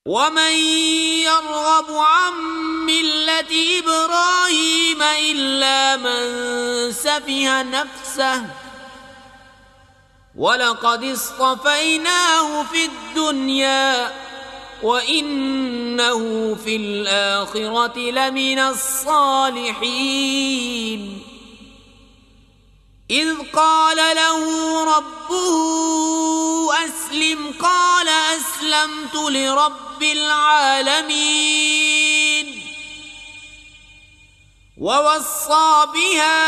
ومن يرغب عن ملة إبراهيم إلا من سفه نفسه ولقد اصطفيناه في الدنيا وإنه في الآخرة لمن الصالحين إذ قال له ربه أسلم قال أسلمت لرب العالمين ووصى بها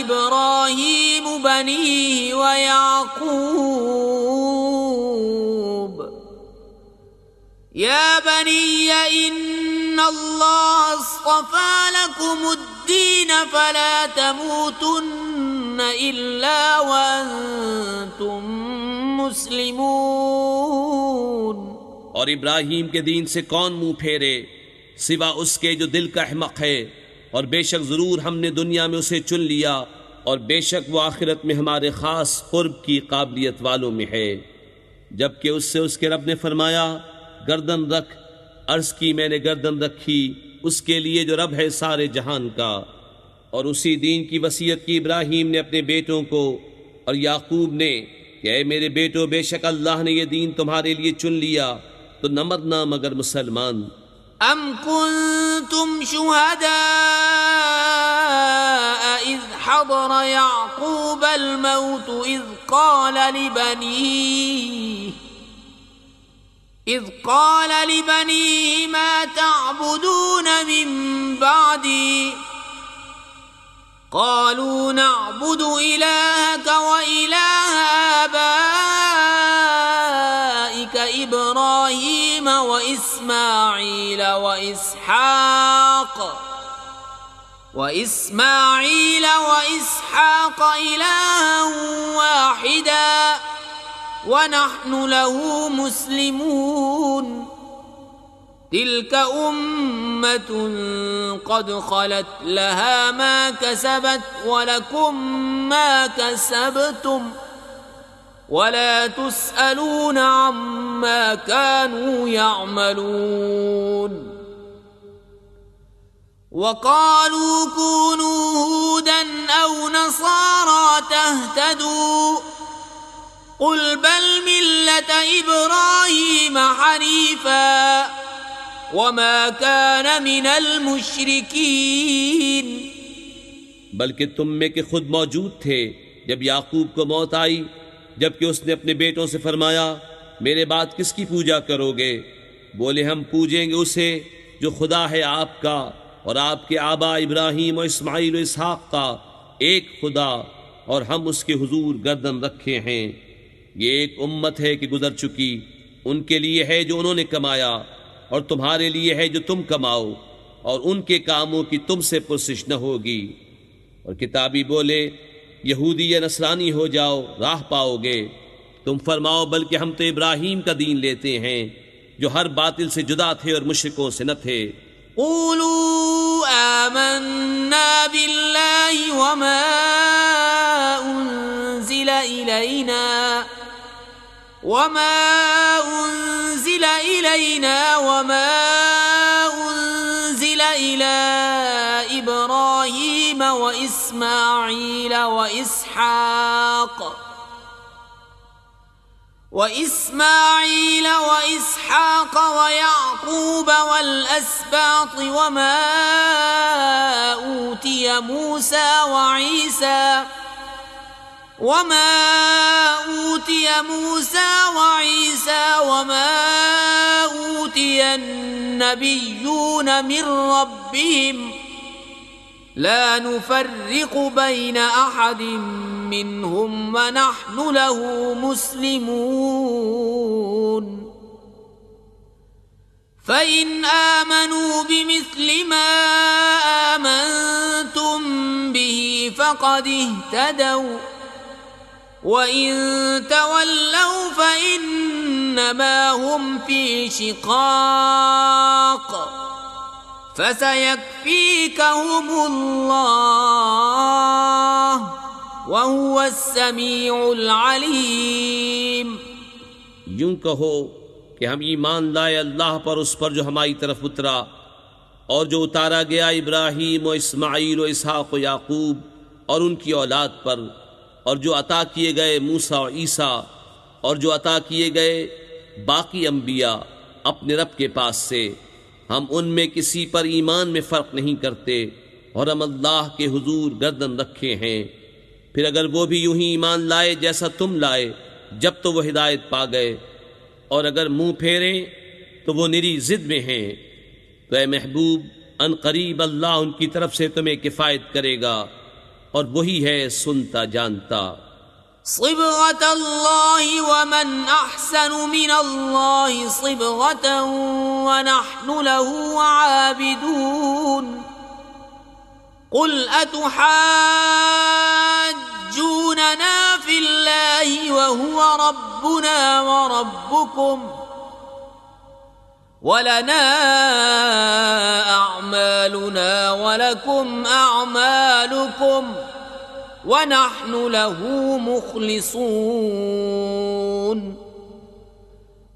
إبراهيم بنيه ويعقوب يا بني إن الله اصطفى لكم الدين فلا تموتن إلا وأنتم مسلمون। और इब्राहीम के दीन से कौन मुंह फेरे सिवा उसके जो दिल का अहमक है, और बेशक ज़रूर हमने दुनिया में उसे चुन लिया और बेशक वो आखिरत में हमारे ख़ास क़ुर्ब की काबिलियत वालों में है। जबकि उससे उसके रब ने फरमाया गर्दन रख। अर्ज़ की मैंने गर्दन रखी उसके लिए जो रब है सारे जहान का। और उसी दीन की वसीयत की इब्राहीम ने अपने बेटों को और याकूब ने कि ऐ मेरे बेटो बेशक अल्लाह ने ये दीन तुम्हारे लिए चुन लिया तो न मरना मगर मुसलमान। अम कुंतुम शुहदा इज़ हदर याकूब अल-मौत إذ قال لبنيه ما تعبدون من بعدي قالوا نعبد إلهك وإله آبائك إبراهيم وإسماعيل وإسحاق إلها واحدا ونحن له مسلمون تلك أمة قد خلت لها ما كسبت ولكم ما كسبتم ولا تسألون عما كانوا يعملون وقالوا كونوا هودا أو نصارى تهتدوا قل بل ملة إبراهيم حنيفا وما كان من المشركين। बल्कि तुम में के खुद मौजूद थे जब याकूब को मौत आई, जबकि उसने अपने बेटों से फरमाया मेरे बाद किसकी पूजा करोगे? बोले हम पूजेंगे उसे जो खुदा है आपका और आपके आबा इब्राहीम और इस्माइल और इसहाक का एक खुदा, और हम उसके हुजूर गर्दन रखे हैं। ये एक उम्मत है कि गुजर चुकी, उनके लिए है जो उन्होंने कमाया और तुम्हारे लिए है जो तुम कमाओ, और उनके कामों की तुमसे पुरसिश न होगी। और किताबी बोले यहूदी या नसरानी हो जाओ राह पाओगे। तुम फरमाओ बल्कि हम तो इब्राहीम का दीन लेते हैं जो हर बातिल से जुदा थे और मुशरिकों से न थे। क़ूलू आमन्ना बिल्लाहि वमा उन्ज़िला इलैना वमा उन्ज़िला इला इब्राहीम व इस्माईल व इसहाक व याकूब वल-अस्बात वमा ऊतिय मूसा وعيسى وما أوتي النبيون من ربهم لا نفرق بين أحد منهم ونحن له مسلمون فإن آمنوا بمثل ما آمنتم به فقد اهتدوا وإن تولوا فإنما هم في شقاق فسيكفيكهم الله وهو السميع العليم। यूं कहो कि हम ईमान लाए अल्लाह पर, उस पर जो हमारी तरफ उतरा और जो उतारा गया इब्राहीम व इस्माईल व इसहाक़ व याकूब और उनकी औलाद पर, और जो अता किए गए मूसा और ईसा, और जो अता किए गए बाकी अम्बिया अपने रब के पास से। हम उनमें किसी पर ईमान में फ़र्क नहीं करते और हम अल्लाह के हुजूर गर्दन रखे हैं। फिर अगर वो भी यूं ही ईमान लाए जैसा तुम लाए, जब तो वो हिदायत पा गए, और अगर मुंह फेरें तो वो निरी जिद में हैं। तो ए महबूब, अन करीब अल्लाह उनकी तरफ से तुम्हें किफ़ायत करेगा और वही है सुनता जानता। सिबगतल्लाहि वमन अहसनु मिनल्लाहि सिबगतन व नहनु लहु आबिदून। कुल अतुहाज्जूनना फिल्लाहि व हुवा रब्बुना व रब्बुकुम वलना अअमालुना व लकुम अअमालुकुम वनहनु लहु मुखलिसून।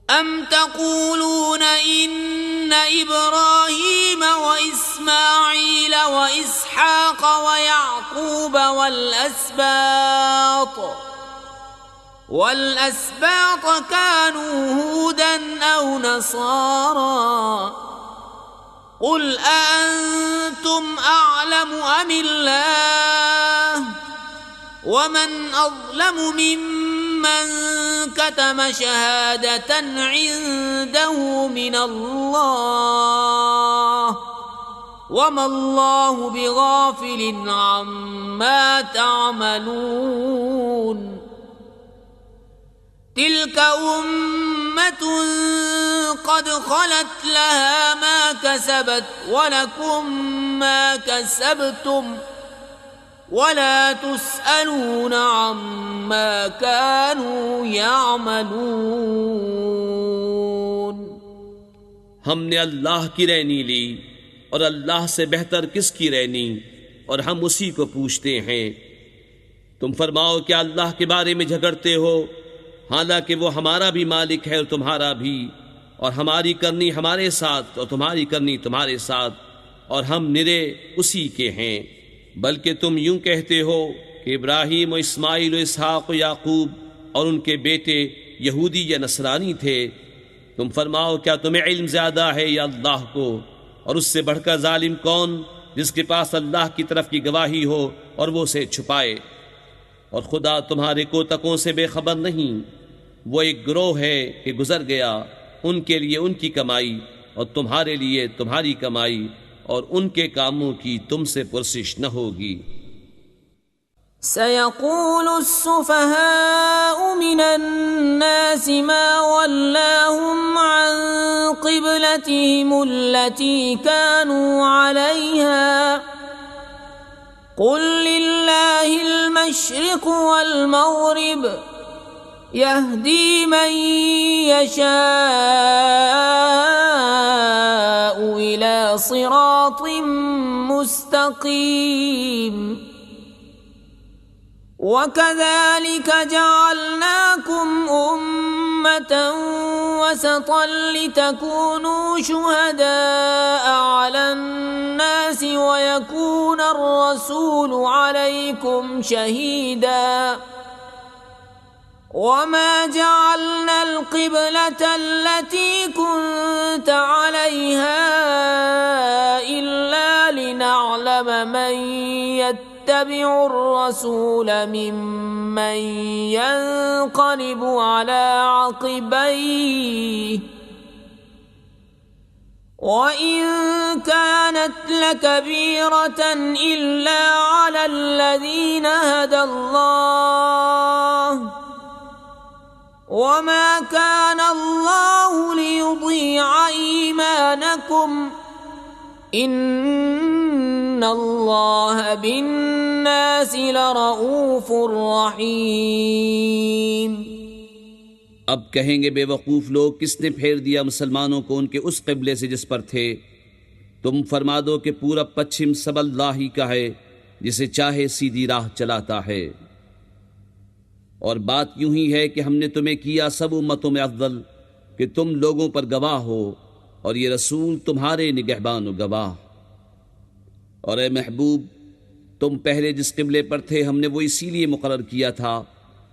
अम तक़ूलून इन्न इब्राहीम व इस्माईल व इसहाक़ व याक़ूब वल्अस्बात कानू हूदन औ नसारा। कुल अअंतुम अअलमु अमिल्लाह वमन अज़लमु मिम्मन कतम शहादतन इंदहु मिनल्लाह वमल्लाहु बिगाफिलिन अम्मा तअमलून। तिल्क उम्मतुन क़द खलत लहा मा कसबत वलकुम मा कसबतुम वला तुस्अलून अम्मा कानू यामलून। हमने अल्लाह की रहनी ली और अल्लाह से बेहतर किसकी रहनी, और हम उसी को पूछते हैं। तुम फरमाओ क्या अल्लाह के बारे में झगड़ते हो, हालांकि वो हमारा भी मालिक है और तुम्हारा भी, और हमारी करनी हमारे साथ और तुम्हारी करनी तुम्हारे साथ, और हम निरे उसी के हैं। बल्कि तुम यूं कहते हो कि इब्राहीम और इस्माईल और इसहाक़ और याकूब और उनके बेटे यहूदी या नसरानी थे। तुम फरमाओ क्या तुम्हें इल्म ज़्यादा है या अल्लाह को, और उससे बढ़कर जालिम कौन जिसके पास अल्लाह की तरफ की गवाही हो और वो उसे छुपाए। और खुदा तुम्हारे कोतकों से बेखबर नहीं, वो एक ग्रोह है कि गुजर गया, उनके लिए उनकी कमाई और तुम्हारे लिए तुम्हारी कमाई, और उनके कामों की तुमसे पुरसिश न होगी। सयक़ूलु अस्सुफ़हाउ मिनन्नासि मा वल्लाहुम अन क़िब्लतिहिमुल्लती कानू अलैहा क़ुल लिल्लाहिल मशरिक़ु वल मग़रिब यहदी मन यशाअ इला सिरातिम मुस्तक़ीम। वकज़ालिक जअलनाकुम उम्मतन वसतन लितकूनू शुहदाअ अलन्नासि वयकूना अर्रसूलु अलैकुम शहीदा। वमा जअलना अलक़िबलत अल्लती कुन्त अलैहा इल्ला लिनअलम मन यत्तबिउ अर्रसूल मिम्मन यन्क़लिबु अला अक़िबैहि वइन कानत लकबीरतन इल्ला अला अल्लज़ीना हदल्लाह वमा कान अल्लाहु लियुज़ीअ ईमानकुम इन्नल्लाह बिन्नासि लरऊफ़ुर रहीम। अब कहेंगे बेवकूफ़ लोग, किसने फेर दिया मुसलमानों को उनके उस क़िबले से जिस पर थे। तुम फरमा दो कि पूरब पश्चिम सब अल्लाह ही का है, जिसे चाहे सीधी राह चलाता है। और बात यूं ही है कि हमने तुम्हें किया सब उम्मतों में अफ़ज़ल, कि तुम लोगों पर गवाह हो और ये रसूल तुम्हारे निगहबान गवाह। और ए महबूब, तुम पहले जिस किबले पर थे हमने वो इसीलिए मुकर्रर किया था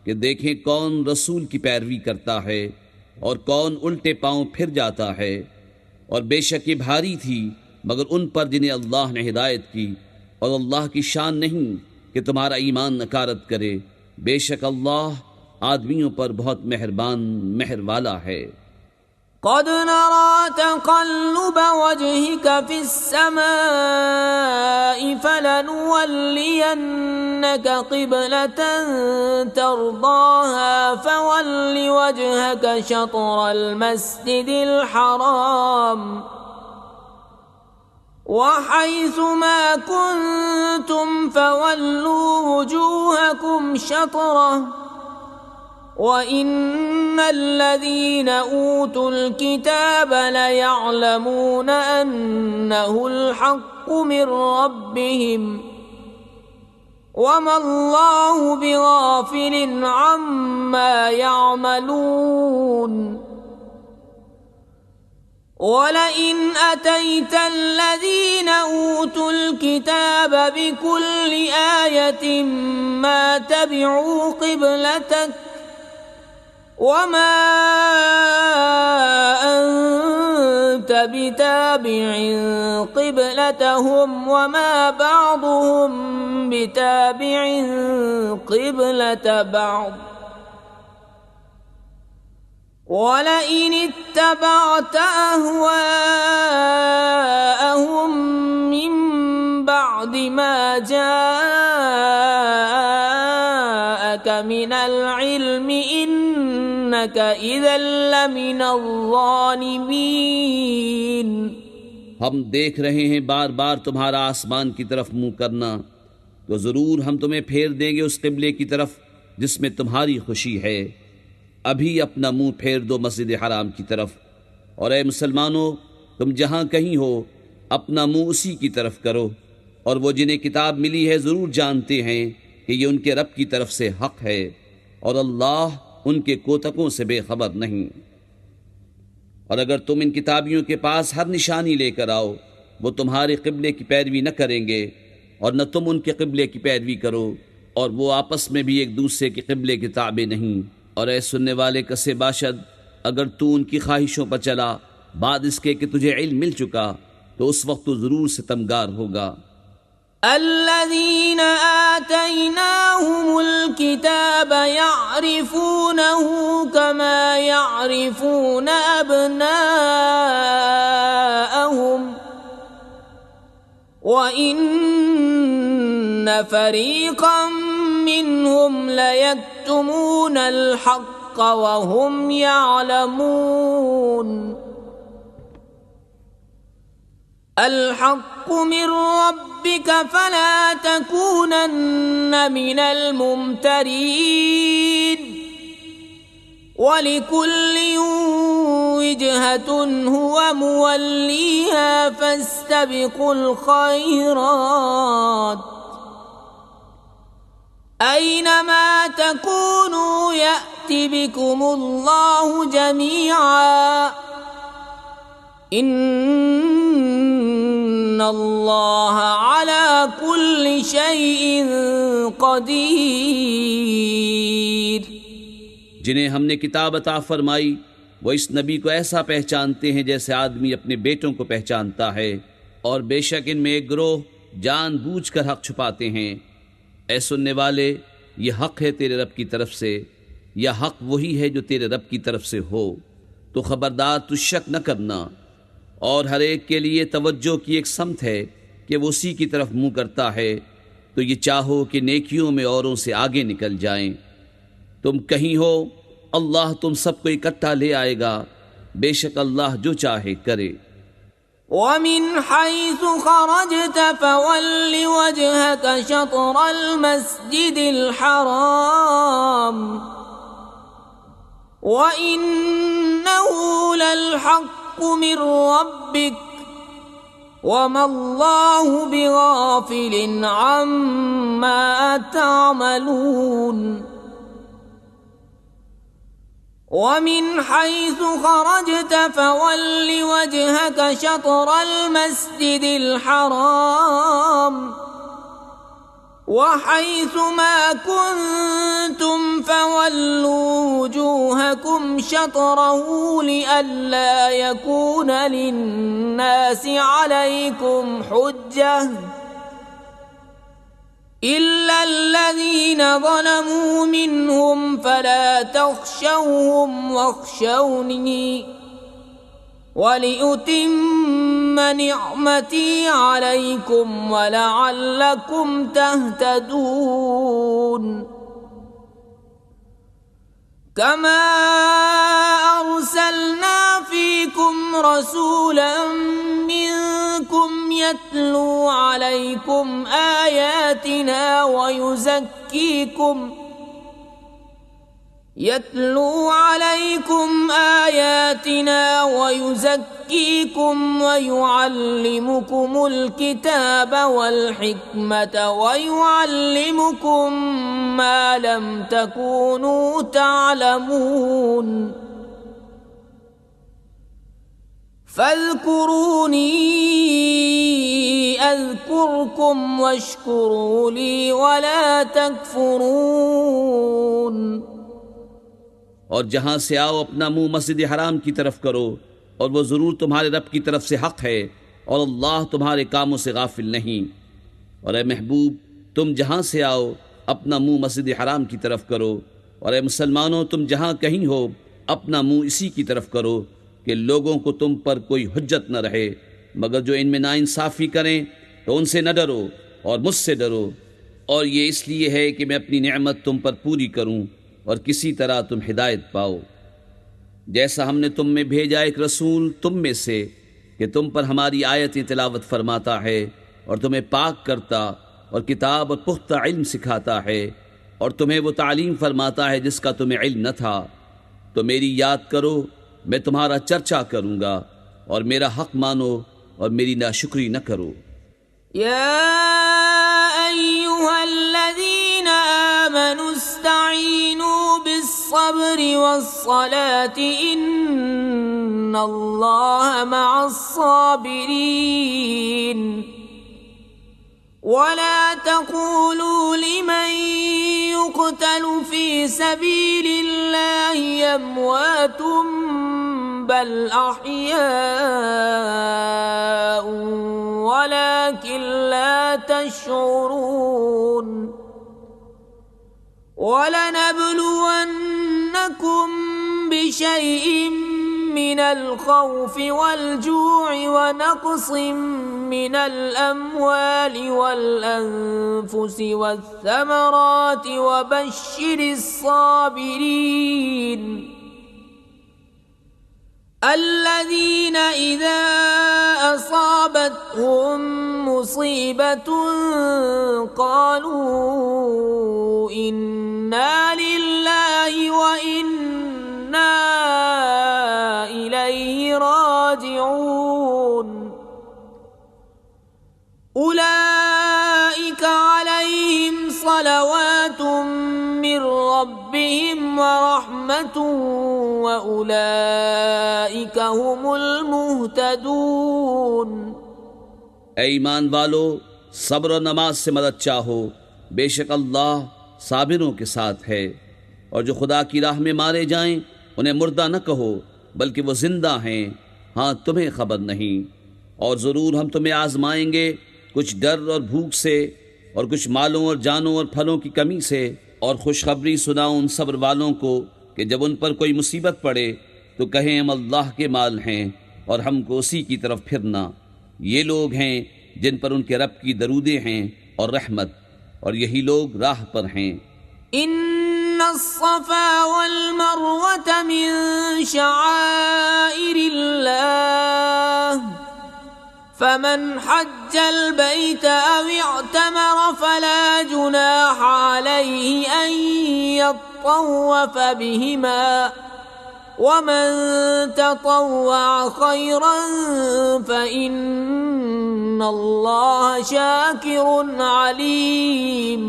कि देखें कौन रसूल की पैरवी करता है और कौन उल्टे पांव फिर जाता है। और बेशक ये भारी थी मगर उन पर जिन्हें अल्लाह ने हिदायत की, और अल्लाह की शान नहीं कि तुम्हारा ईमान नकारत करे। बेशक अल्लाह आदमियों पर बहुत मेहरबान मेहर वाला है। क़द नरा तक़ल्लुब वजहिक फ़िस्समाइ फ़लनुवल्लियन्नक क़िबलतन तर्दाहा फ़वल्लि वजहक शत्रल मस्जिदिल हराम वहैसुमा कुन्तुम फ़वल्लू वुजूहकुम शत्रह वइन्नल्लज़ीन ऊतुल किताब लयअलमून अन्नहुल हक़्क़ु मिर रब्बिहिम वमल्लाहु बिगाफ़िलिन अम्मा यअमलून। वलइन अतैतल्लज़ीन ऊतुल किताब बिकुल्लि आयतिन मा तबिअू क़िबलतक वमा अंत बिताबिअन क़िबलतहुम वमा बअदुहुम बिताबिअन क़िबलत बअद वलइन इत्तबअत अहवाअहुम मिन बअदि मा जाअक मिनल इल्मि इन्नक इज़न लमिनज़ ज़ालिमीन। हम देख रहे हैं बार बार तुम्हारा आसमान की तरफ मुंह करना, तो ज़रूर हम तुम्हें फेर देंगे उस किबले की तरफ जिसमें तुम्हारी खुशी है। अभी अपना मुंह फेर दो मस्जिद हराम की तरफ, और ए मुसलमानों, तुम जहाँ कहीं हो अपना मुंह उसी की तरफ करो। और वो जिन्हें किताब मिली है ज़रूर जानते हैं कि ये उनके रब की तरफ से हक़ है, और अल्लाह उनके कोतकों से बेखबर नहीं। और अगर तुम इन किताबियों के पास हर निशानी लेकर आओ, वो तुम्हारे क़िबले की पैरवी न करेंगे और न तुम उनके क़िबले की पैरवी करो, और वो आपस में भी एक दूसरे के क़िबले के ताबे नहीं। और ऐ सुनने वाले कसे बाशद, अगर तू उनकी ख्वाहिशों पर चला बाद इसके कि तुझे इल्म मिल चुका, तो उस वक्त तू ज़रूर सितमगार होगा। अल्लज़ीना आतैनाहुमुल किताब यअरिफूनहु कमा यअरिफून अब्नाअहुम व इन्न फरीक़म मिनहुम लयक्तुमूनल हक़्क़ वहुम यअलमून। अल हक़्क़ु मिर रब्बिक फला तकूनन्न मिनल मुमतरीन वलिकुल्लिन विजहतुन हुवा मुवल्लीहा फस्तबिकुल खैरात ऐनमा तकूनू यअति बिकुमुल्लाहु जमीआ इन्नल्लाह अला कुल्लि शैइन क़दीर। जिन्हें हमने किताब अता फरमाई वो इस नबी को ऐसा पहचानते हैं जैसे आदमी अपने बेटों को पहचानता है, और बेशक इनमें एक गिरोह जानबूझकर हक छुपाते हैं। ऐ सुनने वाले, ये हक है तेरे रब की तरफ से, या हक वही है जो तेरे रब की तरफ से हो, तो खबरदार तू शक न करना। और हर एक के लिए तवज्जो की एक समत है कि वो उसी की तरफ मुँह करता है, तो ये चाहो कि नेकियों में औरों से आगे निकल जाएं। तुम कहीं हो अल्लाह तुम सबको इकट्ठा ले आएगा, बेशक अल्लाह जो चाहे करे। वमिन हैसु खरजत फवल्लि वजहक शत्रल मस्जिदिल हराम व इन्नहु लल हक़्क़ु मिर रब्बिक वमल्लाहु बिगाफिलिन अम्मा तअमलून। ومن حيث خرجت فول وجهك شطر المسجد الحرام وحيث ما كنتم فولوا وجوهكم شطره لئلا يكون للناس عليكم حجة إلا الذين ظلموا منهم فلا تخشوهم واخشوني ولأتم نعمتي عليكم ولعلكم تهتدون كما أرسلنا فيكم رسولا منكم يتلو عليكم آياتنا ويزكيكم ويعلمكم الكتاب والحكمة ويعلمكم ما لم تكونوا تعلمون فاذكروني أذكركم واشكروا لي ولا تكفرون और जहां से आओ अपना मुंह मस्जिद हराम की तरफ करो और वो ज़रूर तुम्हारे रब की तरफ से हक़ है और अल्लाह तुम्हारे कामों से गाफिल नहीं। और ए महबूब तुम जहां से आओ अपना मुंह मस्जिद हराम की तरफ करो और ए मुसलमानों तुम जहां कहीं हो अपना मुंह इसी की तरफ करो कि लोगों को तुम पर कोई हुज्जत न रहे, मगर जो इनमें नाइंसाफ़ी करें तो उनसे न डरो और मुझसे डरो। और ये इसलिए है कि मैं अपनी नेमत तुम पर पूरी करूं और किसी तरह तुम हिदायत पाओ। जैसा हमने तुम में भेजा एक रसूल तुम में से कि तुम पर हमारी आयतें तिलावत फरमाता है और तुम्हें पाक करता और किताब और पुख्ता इल्म सिखाता है और तुम्हें वो तालीम फरमाता है जिसका तुम्हें इल्म न था, तो मेरी याद करो, मैं तुम्हारा चर्चा करूँगा और मेरा हक़ मानो और मेरी नाशुक्री न करो। या अय्युहल्लज़ीना आमनु इस्तईनु बिस्सब्रि वस्सलाति इन्नल्लाह मअस्साबिरीन वला तक़ूलू लिमन युक़तलु फ़ी सबीलिल्लाहि अम्वातुम बल अह्याउ वलाकिन ला तशऊरून वलनबलुवन्नकुम बिशैइन मिनल खौफि वल्जू'i वनक़्सिम मिनल अम्वालि वल अन्फुसि वस्समराति वबश्शिरिस साबिरीन الذين إذا أصابتهم مصيبة قالوا إنا لله وإنا إليه راجعون أولئك عليهم صلوات من ربهم ورحمة وأولئك هم المهتدون। ऐ ईमान वालो, सब्र और नमाज से मदद चाहो, बेशक अल्लाह साबिरों के साथ है। और जो खुदा की राह में मारे जाएं उन्हें मुर्दा न कहो बल्कि वो जिंदा हैं, हाँ तुम्हें खबर नहीं। और ज़रूर हम तुम्हें आजमाएंगे, कुछ डर और भूख से और कुछ मालों और जानों और फलों की कमी से। और खुशखबरी सुनाओ उन सब्र वालों को कि जब उन पर कोई मुसीबत पड़े तो कहें हम अल्लाह के माल हैं और हमको उसी की तरफ फिरना। ये लोग हैं जिन पर उनके रब की दरूदें हैं और रहमत, और यही लोग राह पर हैं। इन्नस्सफ़ा वल मरवत मिन शआइरिल्लाह फमन हज्जल बैत अव इअतमर फला जुनाह अलैहि अन यत्तव्वफ़ बिहिमा वमन ततव्वअ खैरन फ़इन्नल्लाह शाकिरुन अलीम।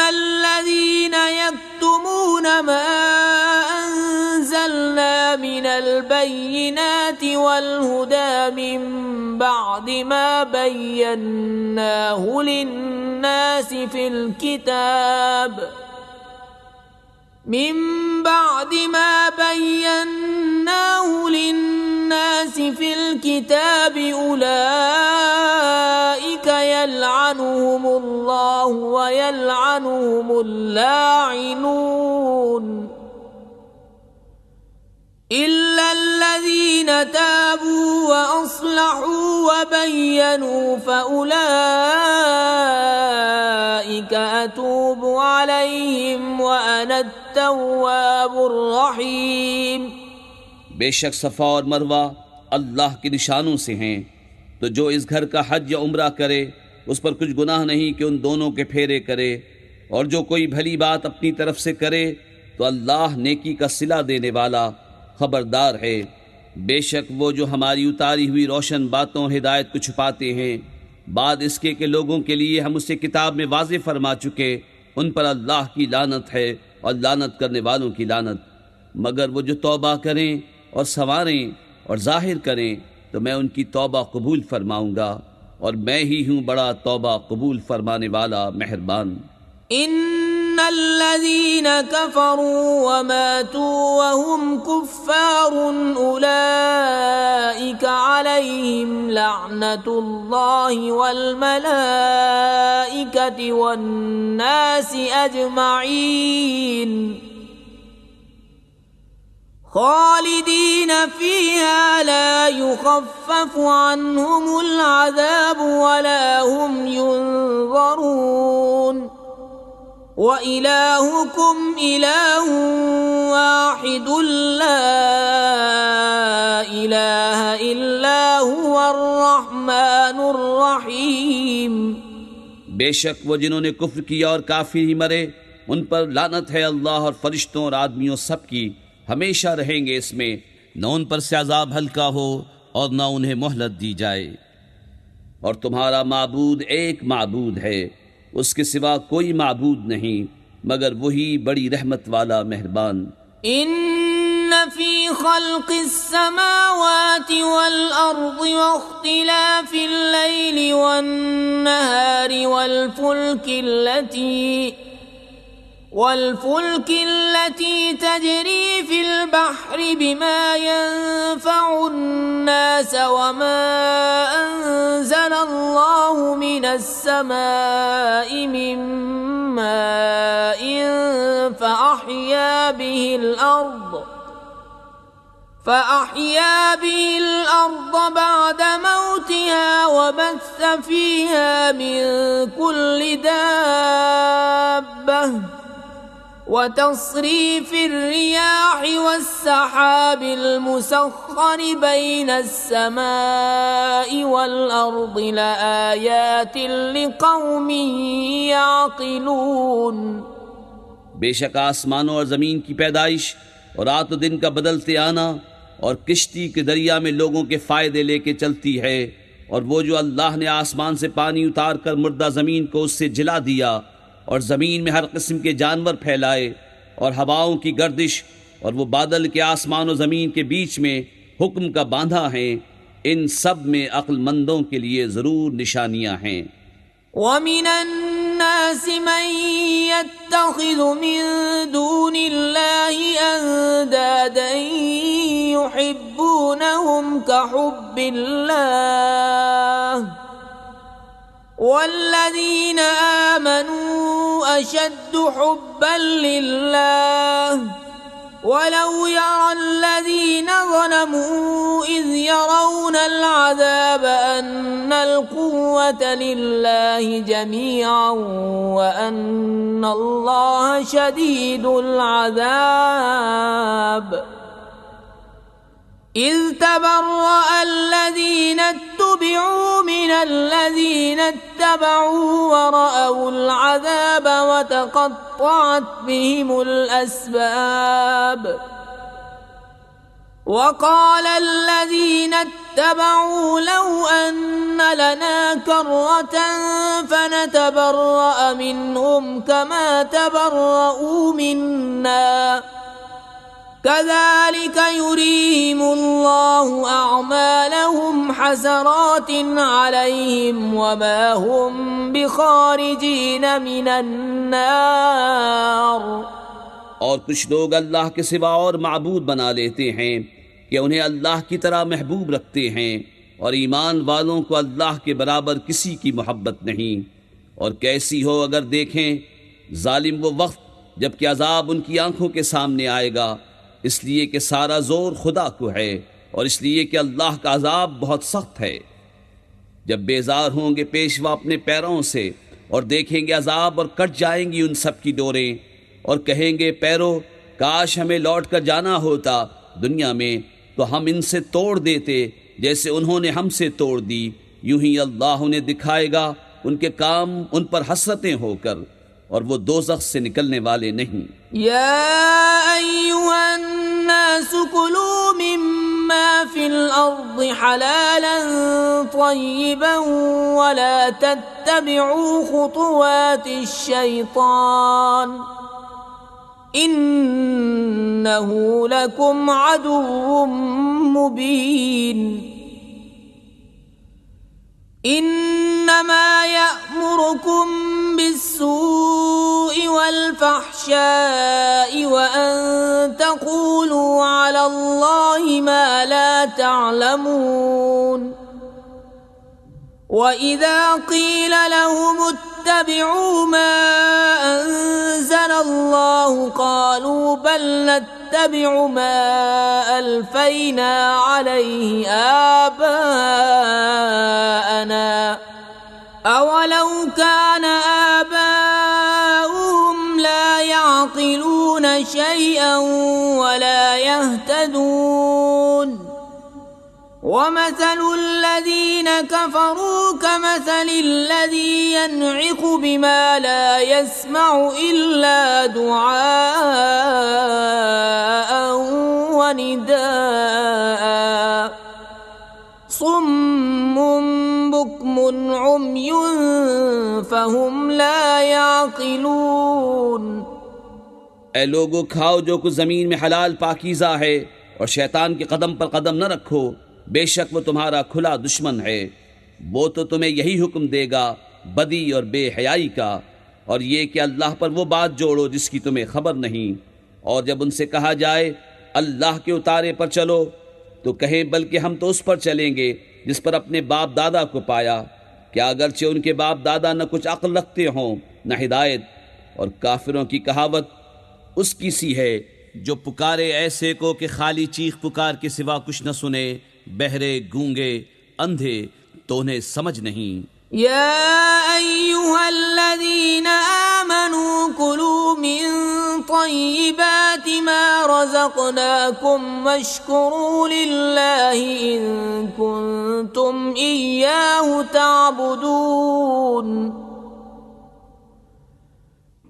الذين يكتمون ما أنزلنا من البينات والهدى من بعد ما بيناه للناس في الكتاب أولئك يلعنهم الله ويلعنهم اللاعنون إلا الذين تابوا وأصلحوا وبينوا فأولئك أتوب عليهم وأنا التواب الرحيم। बेशक सफ़ा और मरवा अल्लाह के निशानों से हैं, तो जो इस घर का हज या उम्रा करे उस पर कुछ गुनाह नहीं कि उन दोनों के फेरे करे, और जो कोई भली बात अपनी तरफ से करे तो अल्लाह नेकी का सिला देने वाला खबरदार है। बेशक वो जो हमारी उतारी हुई रोशन बातों और हिदायत को छुपाते हैं, बाद इसके के लोगों के लिए हम उसे किताब में वाज़े फरमा चुके, उन पर अल्लाह की लानत है और लानत करने वालों की लानत। मगर वो जो तौबा करें और संवारें और जाहिर करें तो मैं उनकी तौबा कबूल फरमाऊँगा, और मैं ही हूँ बड़ा तौबा कबूल फरमाने वाला मेहरबान। इन्नल्लज़ीन कफ़रू वमातू वहुम कुफ़्फ़ारुन उलाइका अलैहिम लअनतुल्लाहि वल मलाइकति वन नासि अजमईन खालिदीन फीहा ला युखफ़्फ़फ़ु अन्हुमुल अज़ाब वला हुम युनज़रून व इलाहुकुम इलाहुन वाहिदुन ला इलाहा इल्ला हुवर रहमानुर रहीम। बेशक वो जिन्होंने कुफ्र किया और काफिर ही मरे, उन पर लानत है अल्लाह और फरिश्तों और आदमियों सब की, हमेशा रहेंगे इसमें, न उन पर से अज़ाब हल्का हो और न उन्हें मोहलत दी जाए। और तुम्हारा माबूद एक माबूद है, उसके सिवा कोई माबूद नहीं मगर वही बड़ी रहमत वाला मेहरबान। इन्न फी खल्क़िस समावाति वल अर्ज़ि वख्तिलाफ़िल लैलि वन नहारि والفلك التي تجري في البحر بما ينفع الناس وما أنزل الله من السماء من ماء فأحيا به الأرض بعد موتها وبث فيها من كل دابة وتصريف الرياح والسحاب المسخر بين السماء والأرض لآيات لقوم يعقلون। बेशक आसमानों और ज़मीन की पैदाइश और रात और दिन का बदलते आना और किश्ती के दरिया में लोगों के फ़ायदे लेके चलती है, और वो जो अल्लाह ने आसमान से पानी उतार कर मुर्दा ज़मीन को उससे जिला दिया और ज़मीन में हर किस्म के जानवर फैलाए, और हवाओं की गर्दिश और वो बादल के आसमान और ज़मीन के बीच में हुक्म का बांधा है, इन सब में अक्लमंदों के लिए ज़रूर निशानियाँ हैं। वमिनन नासि मन यत्तखिज़ु मिन दूनिल्लाहि अंदादन युहिब्बूनहुम कहुब्बिल्लाह वल्लज़ीन आमनू अशद्दु हुब्बन लिल्लाह वलौ यरल्लज़ीन ज़लमू इज़ यरौनल अज़ाब अन्नल कुव्वता लिल्लाहि जमीअन व अन्नल्लाह शदीदुल अज़ाब। إذ تبرأ الذين اتبعوا من الذين اتبعوا ورأوا العذاب وتقطعت بهم الأسباب وقال الذين اتبعوا لو أن لنا كرة فنتبرأ منهم كما تبرؤوا منا كذلك يريهم الله أعمالهم حسرات عليهم وما هم بخارجين من النار। और कुछ लोग अल्लाह के सिवा और माबूद बना लेते हैं कि उन्हें अल्लाह की तरह महबूब रखते हैं, और ईमान वालों को अल्लाह के बराबर किसी की मोहब्बत नहीं। और कैसी हो अगर देखें जालिम वो वक्त जबकि अजाब उनकी आंखों के सामने आएगा, इसलिए कि सारा जोर खुदा को है और इसलिए कि अल्लाह का अजाब बहुत सख्त है। जब बेजार होंगे पेशवा अपने पैरों से और देखेंगे अजाब और कट जाएंगी उन सब की डोरें, और कहेंगे पैरों काश हमें लौट कर जाना होता दुनिया में तो हम इनसे तोड़ देते जैसे उन्होंने हमसे तोड़ दी। यूं ही अल्लाह उन्हें दिखाएगा उनके काम उन पर हसरतें होकर, और वो दोज़ख से निकलने वाले नहीं। या अय्युहन्नासु कुलू मिम्मा फिल अर्दि हलालन तय्यिबन वला तत्तबिउ खुतुवातिश शैतान इन्नहु लकुम अदुव्वुम मुबीन। इन्नमा यअमुरुकुम बिस्सूइ वल्फहशाइ वअन तक़ूलू अलल्लाहि मा ला तअलमून। वइज़ा क़ील लहुम इत्तबि'ू मा अंज़लल्लाहु क़ालू बल नत्तबि'ु मा अल्फ़ैना अलैहि आबाअना अवलौ कान आबाउहुम ला यअक़िलून शैअन वला यहतदून। वमثل الذين كفروا كمثل الذي ينعق بما لا يسمع إلا دعاء ونداء صم بكم عمي فهم لا يعقلون। ऐ लोगो खाओ जो कुछ ज़मीन में हलाल पाकीज़ा है और शैतान के कदम पर कदम न रखो, बेशक वो तुम्हारा खुला दुश्मन है। वो तो तुम्हें यही हुक्म देगा बदी और बेहयाई का, और ये कि अल्लाह पर वो बात जोड़ो जिसकी तुम्हें खबर नहीं। और जब उनसे कहा जाए अल्लाह के उतारे पर चलो तो कहें बल्कि हम तो उस पर चलेंगे जिस पर अपने बाप दादा को पाया। क्या अगरचे उनके बाप दादा न कुछ अक्ल रखते हों न हिदायत। और काफिरों की कहावत उसकी सी है जो पुकारे ऐसे को कि खाली चीख पुकार के सिवा कुछ न सुने, बहरे गूंगे अंधे तो उन्हें समझ नहीं। या अय्युहल्लज़ीना आमनू कुलू मिन तय्यिबाति मा रज़क़नाकुम वश्कुरू लिल्लाहि इन कुंतुम इय्याहु तअबुदून।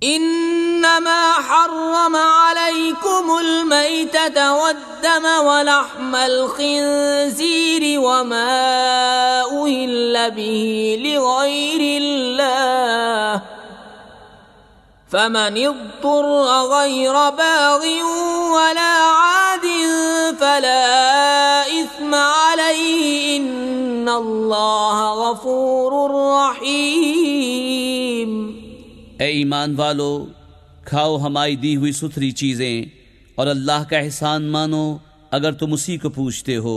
इन्नमा हर्रम अलैकुमुल मैतत वद्दम वलहमल खिंज़ीर वमा उहिल्ल बिही लिगैरिल्लाह फमन इज़्तुर्र गैर बाग़िन वला आदिन फला इस्म अलैहि इन्नल्लाह गफ़ूरुर रहीम। ऐ ईमान वालो, खाओ हमारी दी हुई सुथरी चीज़ें और अल्लाह का एहसान मानो अगर तुम उसी को पूछते हो।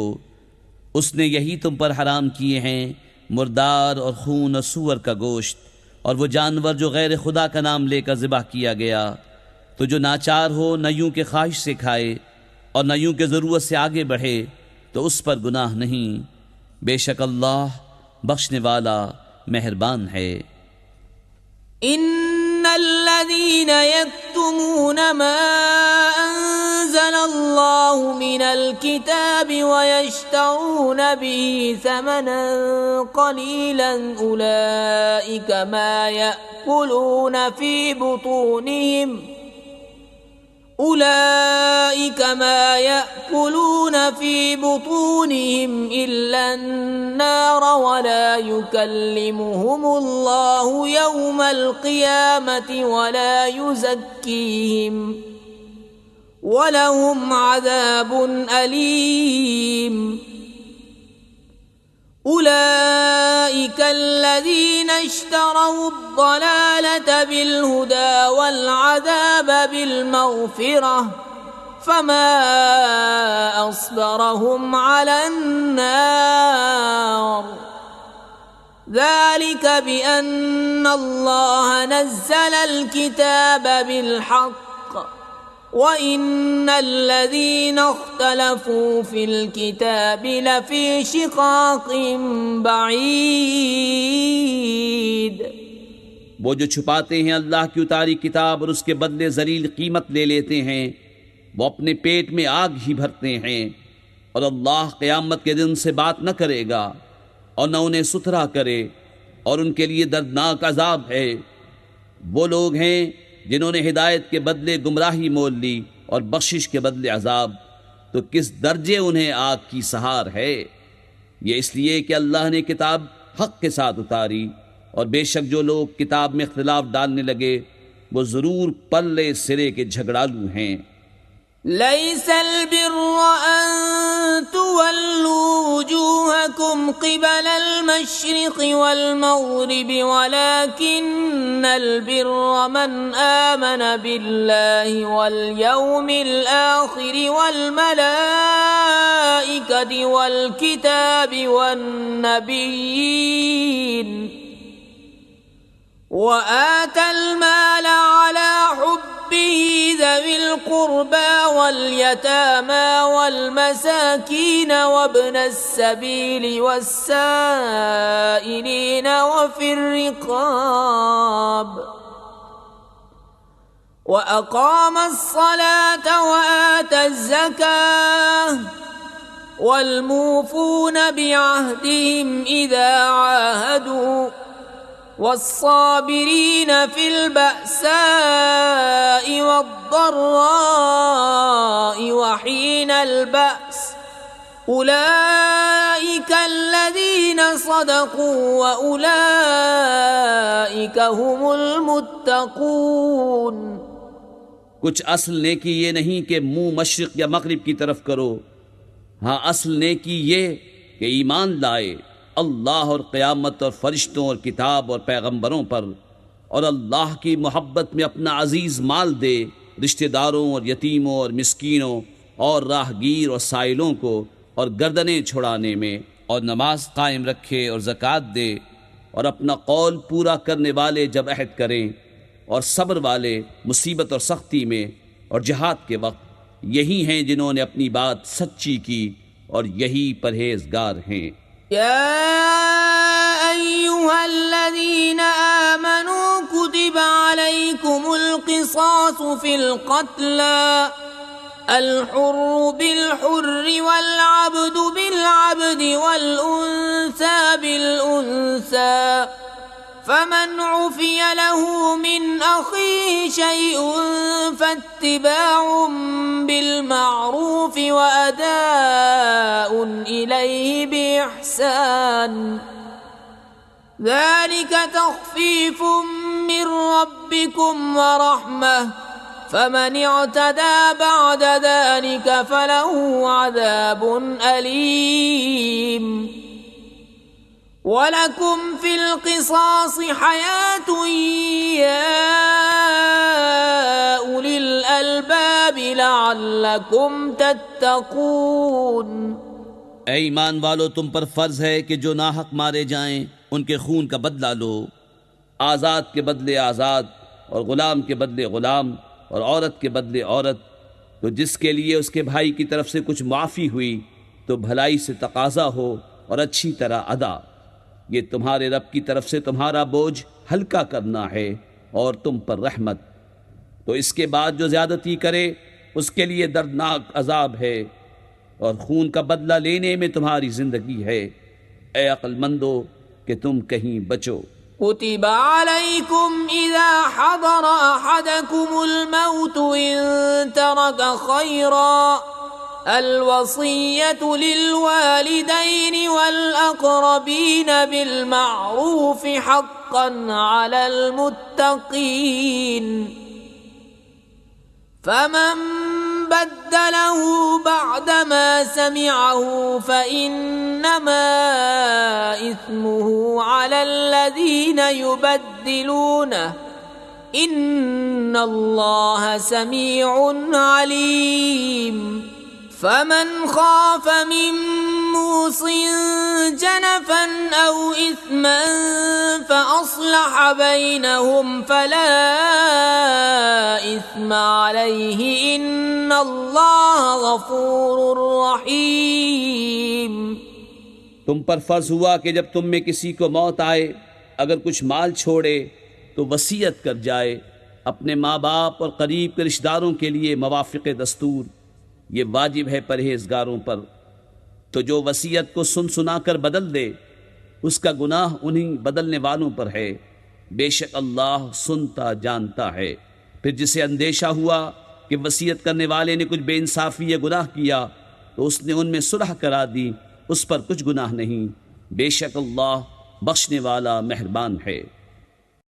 उसने यही तुम पर हराम किए हैं मुर्दार और खून और सूअर का गोश्त और वो जानवर जो गैर खुदा का नाम लेकर ज़िबा किया गया। तो जो नाचार हो न यूं के ख्वाहिश से खाए और न यूं के ज़रूरत से आगे बढ़े तो उस पर गुनाह नहीं। बेशक अल्लाह बख्शने वाला मेहरबान है। इन्नल्लज़ीना यक्तुमून मा अंज़लल्लाहु मिनल किताबि व यश्तरून बिही समनन क़लीलन उलाइका मा यअकुलून أولئك ما يأكلون في بطونهم إلا النار ولا يكلمهم الله يوم القيامة ولا يزكيهم ولهم عذاب أليم أولئك الذين اشتروا الضلالة بالهدى والعذاب بالمغفرة فما أصبرهم على النار ذلك بأن الله نزل الكتاب بالحق وإن الذين اختلفوا في الكتاب لفي شقاق بعيد। वो जो छुपाते हैं अल्लाह की उतारी किताब और उसके बदले जलील कीमत ले लेते हैं, वो अपने पेट में आग ही भरते हैं और अल्लाह क़यामत के दिन से बात न करेगा और न उन्हें सुथरा करे और उनके लिए दर्दनाक अजाब है। वो लोग हैं जिन्होंने हिदायत के बदले गुमराही मोल ली और बख्शिश के बदले अजाब, तो किस दर्जे उन्हें आग की सहार है। ये इसलिए कि अल्लाह ने किताब हक के साथ उतारी और बेशक जो लोग किताब में इख्तिलाफ डालने लगे वो ज़रूर पल्ले सिरे के झगड़ालू हैं। लैसल बिर्र अन तुवल्लू वुजूहकुम क़िबलल मशरिक़ि वल मग़रिबि वलाकिन्नल बिर्र मन आमन बिल्लाहि वल यौमिल आख़िरि वल मलाइकति वल किताबि वन नबिय्यीन वआतल माल अला हुब्बिही ज़विल क़ुर्बा वल यतामा वल मसाकीन वब्नस सबील वस्साइलीन वफ़िर रिक़ाब वअक़ामस सलात वआतज़ ज़कात वल्मूफ़ून बिअहदिहिम इज़ा आहादू والصابرين في البأساء والضراء وحين البأس أولئك الذين صدقوا وأولئك هم المتقون। कुछ असल नेकी ये नहीं कि मुंह मशरिक या मगरिब की तरफ करो, हाँ असल नेकी ये कि ईमान लाए अल्लाह और क़यामत और फरिश्तों और किताब और पैगंबरों पर और अल्लाह की मोहब्बत में अपना अजीज़ माल दे रिश्तेदारों और यतीमों और मिस्कीनों और राहगीर और साइलों को और गर्दनें छुड़ाने में और नमाज कायम रखे और ज़कात दे और अपना कौल पूरा करने वाले जब अहद करें और सब्र वाले मुसीबत और सख्ती में और जिहाद के वक्त, यही हैं जिन्होंने अपनी बात सच्ची की और यही परहेजगार हैं। يا أيها الذين آمنوا كتب عليكم القصاص في القتلى الحر بالحر والعبد بالعبد والأنثى بالأنثى فمن عفي له من أخيه شيء فاتباع بالمعروف وأداء إليه بإحسان ذلك تخفيف من ربكم ورحمة فمن اعتدى بعد ذلك فله عذاب أليم ولكم في القصاص حياة يا أولي الألباب لعلكم تتقون। ऐ ईमान वालो, तुम पर फर्ज है कि जो नाहक मारे जाएं उनके खून का बदला लो, आज़ाद के बदले आज़ाद और ग़ुलाम के बदले ग़ुलाम और औरत के बदले औरत। तो जिसके लिए उसके भाई की तरफ से कुछ माफ़ी हुई तो भलाई से तकाज़ा हो और अच्छी तरह अदा। ये तुम्हारे रब की तरफ से तुम्हारा बोझ हल्का करना है और तुम पर रहमत। तो इसके बाद जो ज़्यादती करे उसके लिए दर्दनाक अजाब है और खून का बदला लेने में तुम्हारी ज़िंदगी है। ए अक्लमंदो कि तुम कहीं बचो। كتب عليكم إذا حضر أحدكم الموت إن ترك خيرا الوصية للوالدين والأقربين بالمعروف حقا على المتقين فمن بدله بعدما سمعه فإنما إثمه على الذين يبدلونه إن الله سميع عليم فمن خاف من موص جنفا أو إثما فأصلح بينهم فلا إثم عليه إن الله غفور رحيم। तुम पर फर्ज हुआ कि जब तुम में किसी को मौत आए अगर कुछ माल छोड़े तो वसीयत कर जाए अपने माँ बाप और करीब के रिश्तेदारों के लिए मवाफ़िक़ दस्तूर, ये वाजिब है परहेजगारों पर। तो जो वसीयत को सुन सुना कर बदल दे उसका गुनाह उन्हीं बदलने वालों पर है, बेशक अल्लाह सुनता जानता है। फिर जिसे अंदेशा हुआ कि वसीयत करने वाले ने कुछ बेइंसाफ़ी या गुनाह किया तो उसने उनमें सुलह करा दी, उस पर कुछ गुनाह नहीं, बेशक अल्लाह बख्शने वाला मेहरबान है।